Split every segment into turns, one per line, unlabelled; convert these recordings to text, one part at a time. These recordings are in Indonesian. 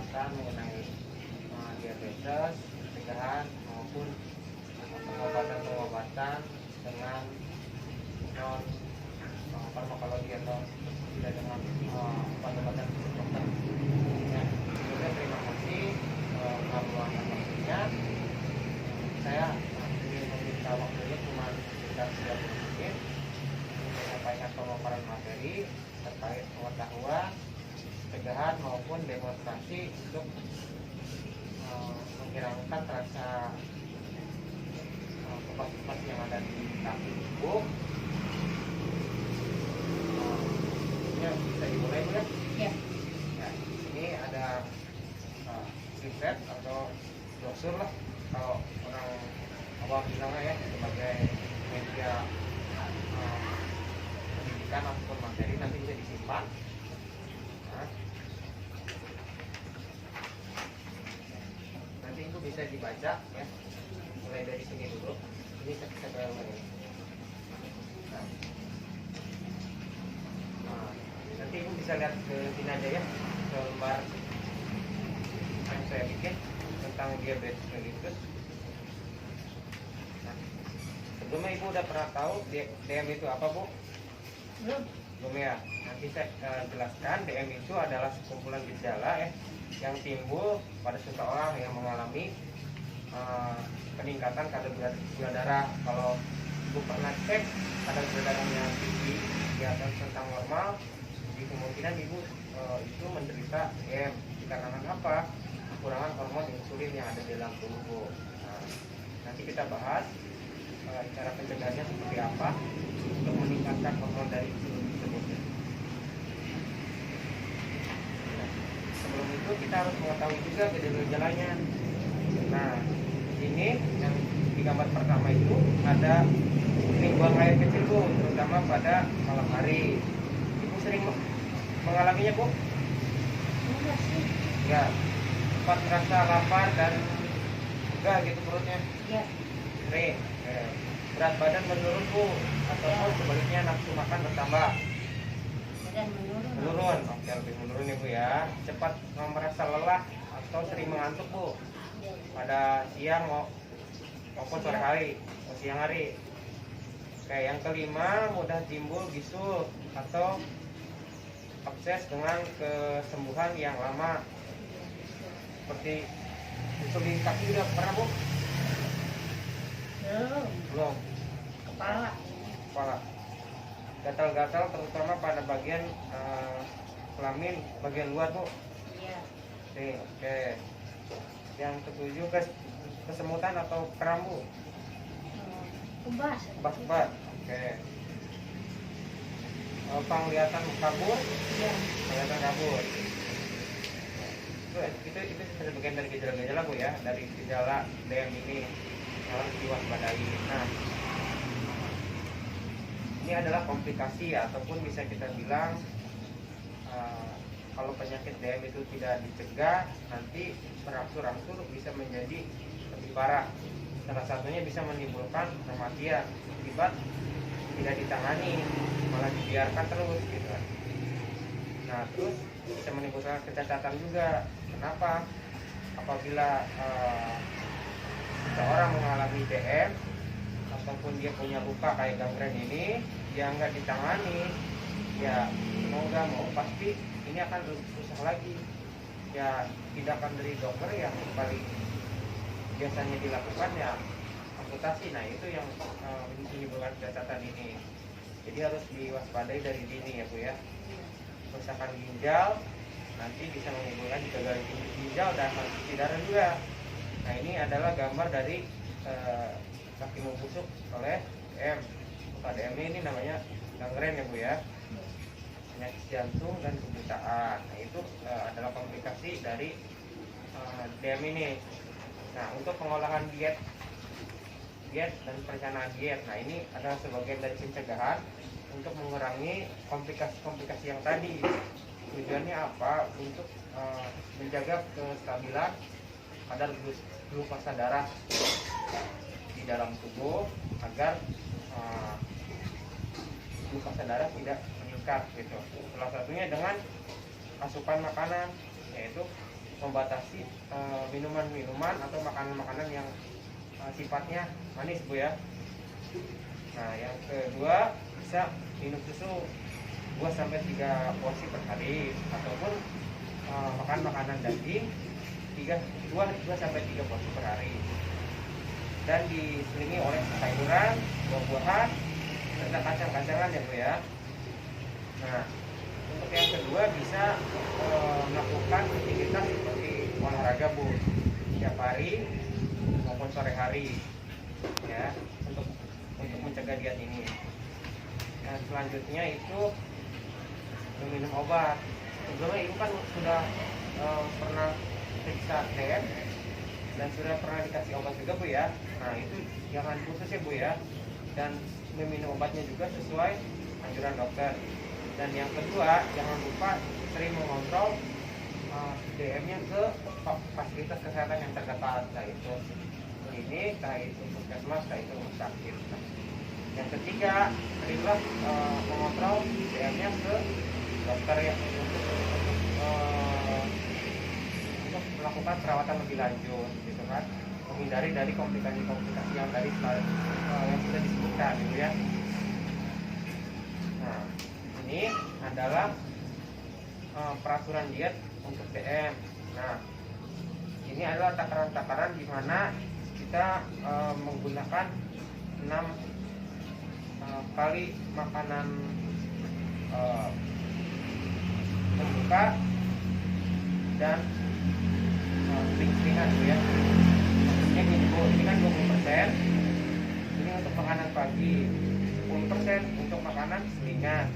pembahasan mengenai diabetes, pencegahan maupun pengobatan dengan non farmakologi atau tidak dengan obat-obatan dokter. Ya, juga terima kasih meluangkan waktunya. Saya ingin meminta waktunya cuma sekitar 30 menit untuk menyampaikan pemaparan materi terkait pengetahuan, pencegahan maupun demonstrasi untuk menghilangkan rasa kepas-kepas yang ada di kaki tubuh. Ini bisa dimulai Bu ya?
Ya.
Ya, ini ada riset atau brosur lah kalau orang awam bilangnya ya, sebagai media pendidikan ataupun materi, nanti bisa disimpan. Nah, nanti itu bisa dibaca ya, mulai dari sini dulu. Ini saya ini. Nah, nanti ibu bisa lihat ke sini aja ya, ke lembar yang saya bikin tentang diabetes mellitus. Nah, sebelumnya ibu udah pernah tahu DM itu apa Bu? Belum ya. Nanti saya jelaskan. DM itu adalah sekumpulan gejala yang timbul pada seseorang yang mengalami peningkatan kadar gula darah. Kalau ibu pernah cek kadar gula darahnya tinggi di atas tentang normal, jadi kemungkinan ibu itu menderita DM dikarenakan apa? Kekurangan hormon insulin yang ada di dalam tubuh. Nah, nanti kita bahas cara pencegahannya seperti apa untuk meningkatkan hormon dari insulin tersebut. Nah, sebelum itu kita harus mengetahui juga gejala-gejalanya. Nah, ini yang di gambar pertama itu ada buang air kecil Bu, terutama pada malam hari. Ibu sering mengalaminya Bu?
Enggak sih.
Ya, sempat merasa lapar dan enggak gitu perutnya?
Ya.
Sering. Berat badan menurun Bu, ataupun sebaliknya nafsu makan bertambah?
Badan menurun.
Menurun, oke, lebih menurun ya Bu ya. Cepat merasa lelah atau sering mengantuk Bu,
Ya.
pada siang maupun sore hari, siang hari. Oke, yang kelima, mudah timbul bisul atau abses dengan kesembuhan yang lama, seperti bisul di kaki. Udah pernah Bu? Belum. Kepala gatal-gatal terutama pada bagian kelamin bagian luar Bu.
Iya.
Oke. Yang ketujuh, kesemutan atau kram Bu?
Kebas.
Kebas. Oke. Penglihatan kabur?
Iya.
Penglihatan kabur. Itu sebagian dari gejala-gejala Bu ya, dari gejala DM ini yang harus diwaspadai. Nah, ini adalah komplikasi ataupun bisa kita bilang kalau penyakit DM itu tidak dicegah, nanti berangsur-angsur bisa menjadi lebih parah. Salah satunya bisa menimbulkan kematian akibat tidak ditangani, malah dibiarkan terus gitu. Nah, terus bisa menimbulkan kecacatan juga. Kenapa? Apabila seseorang mengalami DM ataupun dia punya luka kayak gangren ini, dia nggak ditangani, ya mau nggak mau pasti ini akan rusak lagi. Ya tindakan dari dokter yang paling biasanya dilakukan ya amputasi. Nah, itu yang menimbulkan kecacatan ini. Jadi harus diwaspadai dari dini ya Bu ya. Kerusakan ginjal nanti bisa menimbulkan gagal ginjal dan cuci darah juga. Nah, ini adalah gambar dari kaki membusuk oleh DM. Pada DM ini namanya gangren ya Bu ya. Penyakit jantung dan kebutaan. Nah, itu adalah komplikasi dari DM ini. Nah, untuk pengolahan diet dan perencanaan diet. Nah, ini adalah sebagian dari pencegahan untuk mengurangi komplikasi-komplikasi yang tadi. Tujuannya apa? Untuk menjaga kestabilan kadar glukosa darah di dalam tubuh agar glukosa darah tidak meningkat gitu. Salah satunya dengan asupan makanan, yaitu membatasi minuman-minuman atau makanan-makanan yang sifatnya manis Bu ya. Nah yang kedua, bisa minum susu 2 sampai 3 porsi per hari, ataupun makan makanan daging 2 sampai 3 porsi per hari, dan diselingi oleh sayuran, buah-buahan, serta kacang-kacangan ya Bu ya. Nah untuk yang kedua, bisa melakukan aktivitas seperti olahraga Bu, setiap hari maupun sore hari ya, untuk mencegah diet ini. Dan selanjutnya itu meminum obat. Sebelumnya Ibu kan sudah pernah periksa DM dan sudah pernah dikasih obat juga Bu ya. Nah itu jangan putus ya Bu ya, dan meminum obatnya juga sesuai anjuran dokter. Dan yang kedua, jangan lupa sering mengontrol DM-nya ke fasilitas kesehatan yang terdekat, yaitu klinik, yaitu puskesmas, yaitu rumah sakit. Nah, yang ketiga, seringlah mengontrol DM-nya ke dokter ya, untuk melakukan perawatan lebih lanjut, gitu kan, menghindari dari komplikasi-komplikasi yang tadi yang sudah disebutkan, gitu ya. Nah, ini adalah peraturan diet untuk DM. Nah, ini adalah takaran-takaran di mana kita menggunakan 6 kali makanan berbuka dan sering-seringan ya. Maksudnya gini Bu, ini kan 20%, ini untuk makanan pagi, 10% untuk makanan selingan,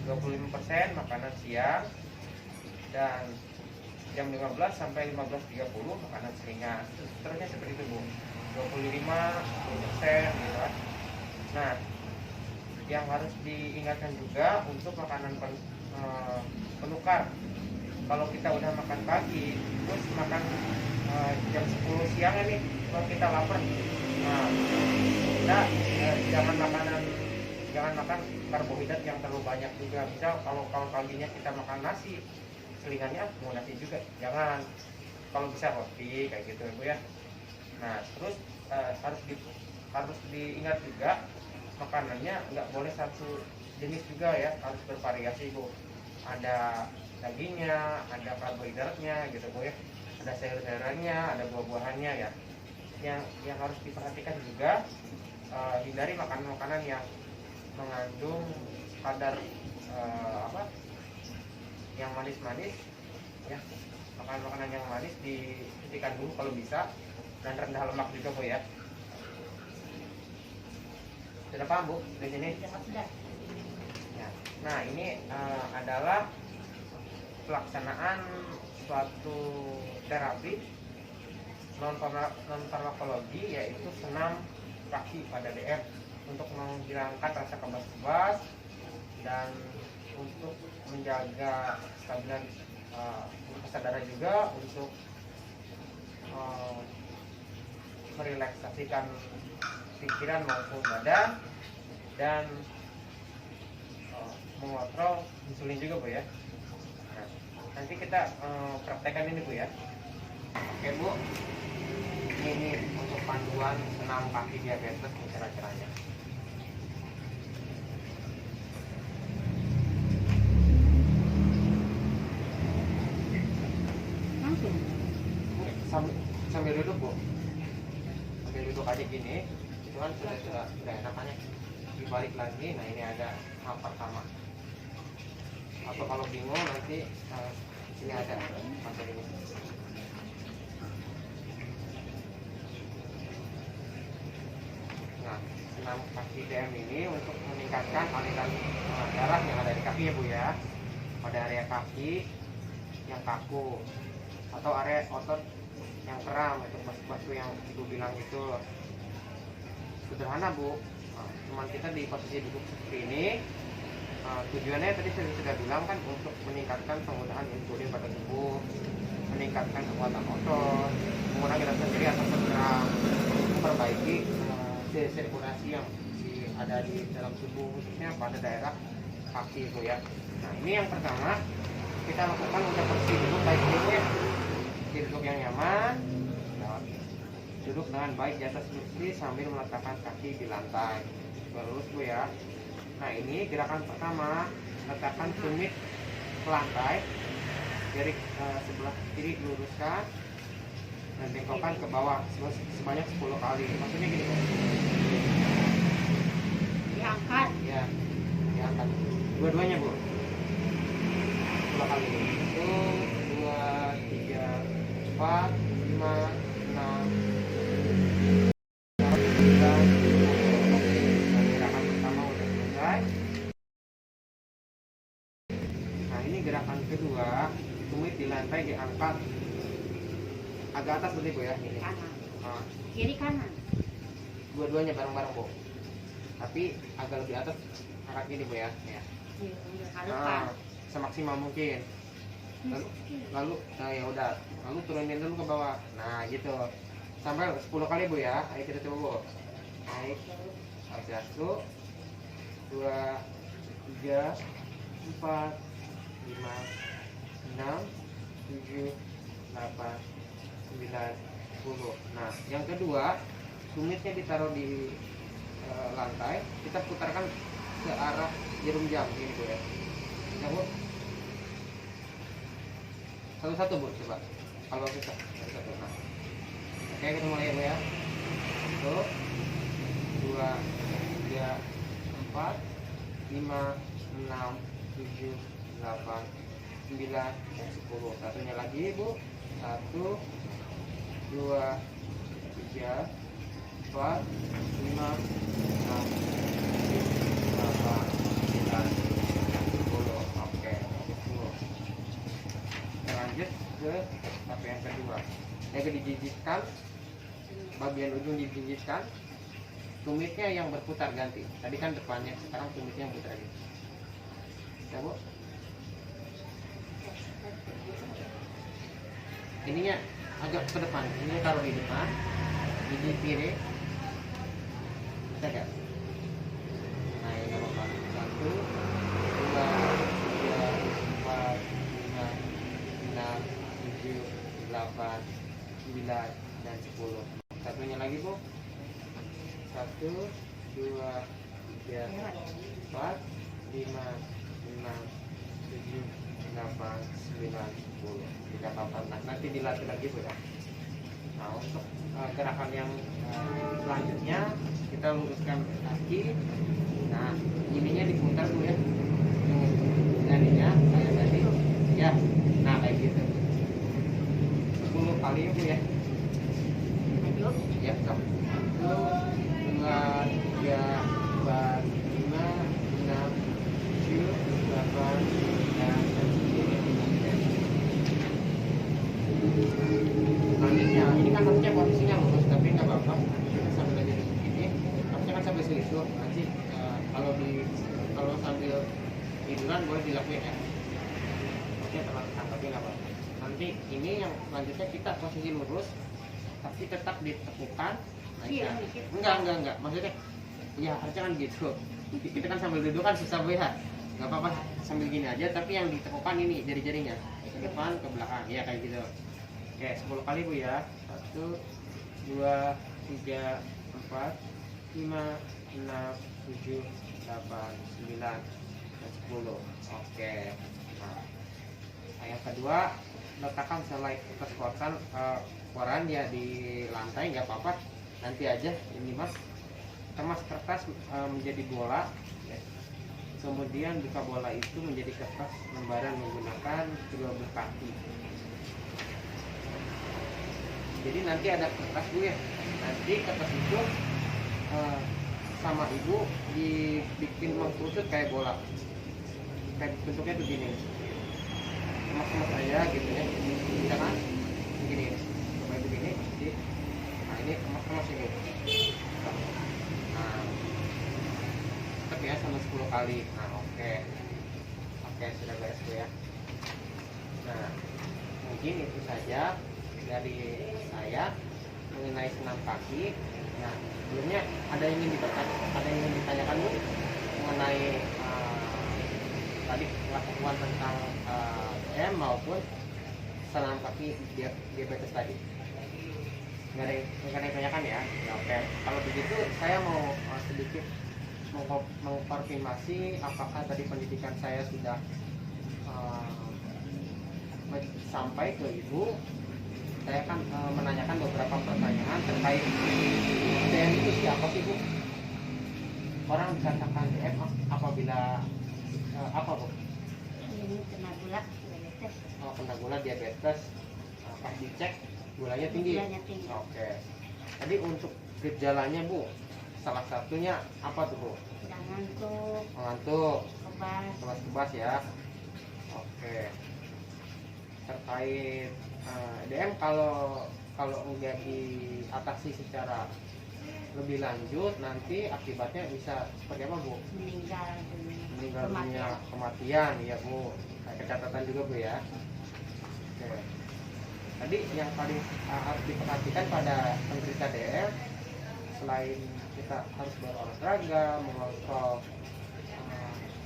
25% makanan siang, dan jam 15 sampai 15.30 makanan selingan. Seterusnya seperti itu Bu, 25% gitu kan. Nah, yang harus diingatkan juga untuk makanan penukar. Kalau kita udah makan pagi, terus makan jam 10 siang ini, kalau kita lapar, nah kita jangan makan karbohidrat yang terlalu banyak juga. Misal kalau paginya kita makan nasi, selingannya mau nasi juga, jangan. Kalau bisa roti kayak gitu Bu ya. Nah terus harus diingat juga, makanannya nggak boleh satu jenis juga ya, harus bervariasi Bu. Ada dagingnya, ada karbohidratnya gitu Bu ya, ada sayur-sayurannya, ada buah-buahannya ya. Yang harus diperhatikan juga, hindari makanan-makanan yang mengandung kadar yang manis-manis ya. Makanan-makanan yang manis dihentikan dulu kalau bisa, dan rendah lemak juga Bu ya. Sudah paham Bu di sini?
Sudah.
Ya. Nah ini adalah pelaksanaan suatu terapi non farmakologi, yaitu senam kaki pada DM untuk menghilangkan rasa kebas-kebas dan untuk menjaga stabilan kesadaran juga, untuk merelaksasikan pikiran maupun badan, dan mengontrol insulin juga Bu ya. Nah, nanti kita praktekkan ini Bu ya. Oke Bu, ini untuk panduan senam kaki diabetes cara-caranya. Sambil duduk Bu, sambil duduk aja gini, itu kan sudah enakannya. Dibalik lagi, nah ini ada hal pertama. Atau kalau bingung nanti sini ada materi ini. Nah, senam kaki DM ini untuk meningkatkan aliran darah yang ada di kaki ya Bu ya, pada area kaki yang kaku atau area otot yang kram, itu batu-batu yang Ibu bilang itu. Sederhana Bu, cuman kita di posisi duduk seperti ini. Tujuannya tadi saya sudah bilang kan, untuk meningkatkan penggunaan insulin pada tubuh, meningkatkan kekuatan otot, mengurangi rasa nyeri atau bergerak, memperbaiki sirkulasi yang ada di dalam tubuh, khususnya pada daerah kaki Bu ya. Nah ini yang pertama kita lakukan untuk bersih dulu baik dulu ya. duduk yang nyaman. Nah, duduk dengan baik di atas kursi sambil meletakkan kaki di lantai. Lurus Bu ya. Nah, ini gerakan pertama, letakkan tumit ke lantai. Jari sebelah kiri luruskan dan bengkokkan ke bawah sebanyak 10 kali. Maksudnya gini Bu.
Diangkat.
Ya, diangkat. Dua-duanya Bu. 10 kali. 1, 2, 3, 4, 5, 6, 9, 10. Gerakan pertama udah selesai. Nah, ini gerakan kedua, tumit di lantai diangkat agak atas berarti Bu ya. Ini.
Kanan.
Nah,
Kiri kanan.
dua-duanya bareng-bareng Bu. Tapi agak lebih atas angkat gini Bu ya. Ya.
Harapan.
Semaksimal mungkin. Lalu nah ya udah, lalu turunin dulu ke bawah. Nah, gitu. Sampai 10 kali Bu ya. Ayo kita coba Bu. Naik. 1, 2, 3, 4, 5, 6, 7, 8, 9, 10. Nah, yang kedua, tumitnya ditaruh di lantai, kita putarkan ke arah jarum jam ini Bu ya. Ya Bu. Satu-satu Bu, coba. Kalau bisa satu-satu. Nah. Oke, kita mulai ya Bu ya. 1, 2, 3, 4, 5, 6, 7, 8, 9, 10. Satunya lagi Bu. 1, 2, 3, 4, 5, 6, 7, 8, 9, 10. Oke, 10. Kita lanjut ke tahap yang kedua. Yang dijijitkan, bagian ujung dijijitkan, tumitnya yang berputar ganti. Tadi kan depannya, sekarang tumitnya yang putar gitu. Ya Bu. Ininya agak ke depan, ini taruh di depan, di kiri. Bisa nggak? Nah, ini nggak apa-apa. 1, 2, 3, 4, 5, 6, 7, 8, 9, dan 10. Satunya lagi Bu. 1, 2, 3, 4, 5, 6, 7, 8, 9, 10. Tidak apa-apa. Nah, nanti dilatih lagi Bu ya. Nah, untuk gerakan yang selanjutnya kita luruskan kaki. Nah, ininya diputar Bu ya. Jadinya kayak tadi. Ya. Nah, kayak gitu. 10 kali Bu ya.
Lanjut.
Ya, sok. 1, 2, 3, 4, 5, 6, 7, 8, 9, 10. Selanjutnya, ini kan harusnya posisinya lurus, tapi nggak apa-apa. Kita sambil aja begini. Harusnya kan sambil selisih. Nanti kalau sambil tiduran boleh dilakuin ya. Oke, teman-teman, tapi nggak apa-apa. Nanti ini yang selanjutnya kita posisi lurus, tapi tetap ditepukan. Nah,
Iya,
enggak. Maksudnya, ya harusnya kan gitu. Kita kan sambil duduk kan susah Bu ya. Nggak apa-apa, sambil gini aja. Tapi yang ditepukan ini jari-jarinya ke depan, ke belakang. Ya kayak gitu. Oke, 10 kali Bu ya. 1, 2, 3, 4, 5, 6, 7, 8, 9, dan 10. Oke. Nah, yang kedua, letakkan selai kertas koran ya di lantai, nggak apa-apa. Nanti aja ini Mas. Kemas kertas menjadi bola. Ya. Kemudian buka bola itu menjadi kertas lembaran menggunakan kedua belah kaki. Jadi nanti ada kertas Bu ya. Nanti kertas itu sama Ibu dibikin mengkerucut kayak bola. Kayak bentuknya begini. Kemas-kemas aja gitu ya. Bisa kan? Begini. Coba begini. Nah, ini kemas-kemas ini. Nah, tetap ya sama 10 kali. Nah, oke. Oke, sudah beres Bu ya. Nah, mungkin itu saja dari saya mengenai senam kaki. Nah, sebelumnya ada yang ingin ditanyakan Bu mengenai tadi pengetahuan tentang maupun senam kaki diabetes tadi? Nggak ada yang tanyakan ya? Ya, oke. Kalau begitu saya mau sedikit mengkonfirmasi apakah tadi pendidikan saya sudah sampai ke ibu. Saya akan menanyakan beberapa pertanyaan terkait DM itu siapa sih bu? Orang dikatakan DM apabila apa bu?
Ini kena gula diabetes.
Kena gula diabetes, pas dicek gulanya tinggi.
Gulanya tinggi.
Oke. Tadi untuk gejalanya bu, salah satunya apa tuh bu?
Udah ngantuk,
Mengantuk,
kebas.
kebas ya. Oke. Terkait DM kalau nggak diatasi secara lebih lanjut, nanti akibatnya bisa seperti apa bu? Meninggal dunia, kematian ya bu. Kayak catatan juga bu ya. Oke. Tadi yang paling harus diperhatikan pada penderita DM, selain kita harus berolahraga, mengontrol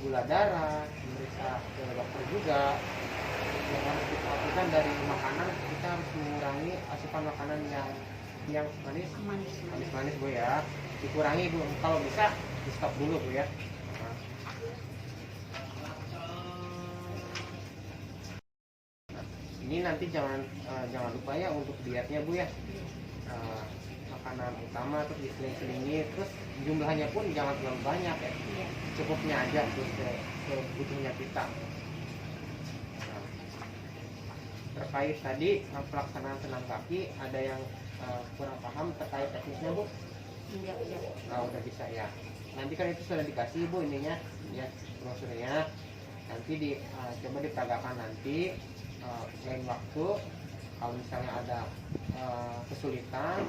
gula darah, memeriksa ke dokter juga, yang harus diperhatikan dari makanan, kita harus mengurangi asupan makanan yang manis bu ya, dikurangi bu, kalau bisa di stop dulu bu ya. Ini nanti jangan lupa ya untuk dietnya bu ya. Makanan utama terus diseling-selingi, terus jumlahnya pun jangan terlalu banyak ya. Cukupnya aja terus kebutuhannya kita. Terkait tadi pelaksanaan senam kaki, ada yang kurang paham terkait teknisnya bu? Udah bisa ya. Nanti kan itu sudah dikasih bu ininya ya, brosurnya. Nanti coba diperagakan nanti lain waktu. Kalau misalnya ada kesulitan,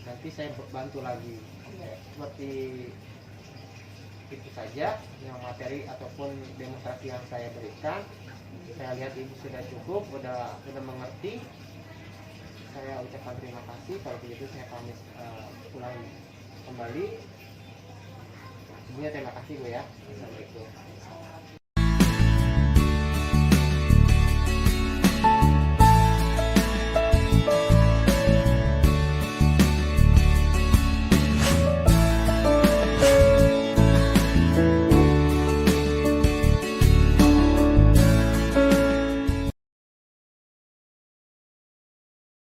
nanti saya bantu lagi. Seperti itu saja yang materi ataupun demonstrasi yang saya berikan. Saya lihat ibu sudah cukup, udah mengerti. Saya ucapkan terima kasih. Kalau begitu saya pamit pulang kembali. Sebelumnya terima kasih bu ya. Assalamualaikum.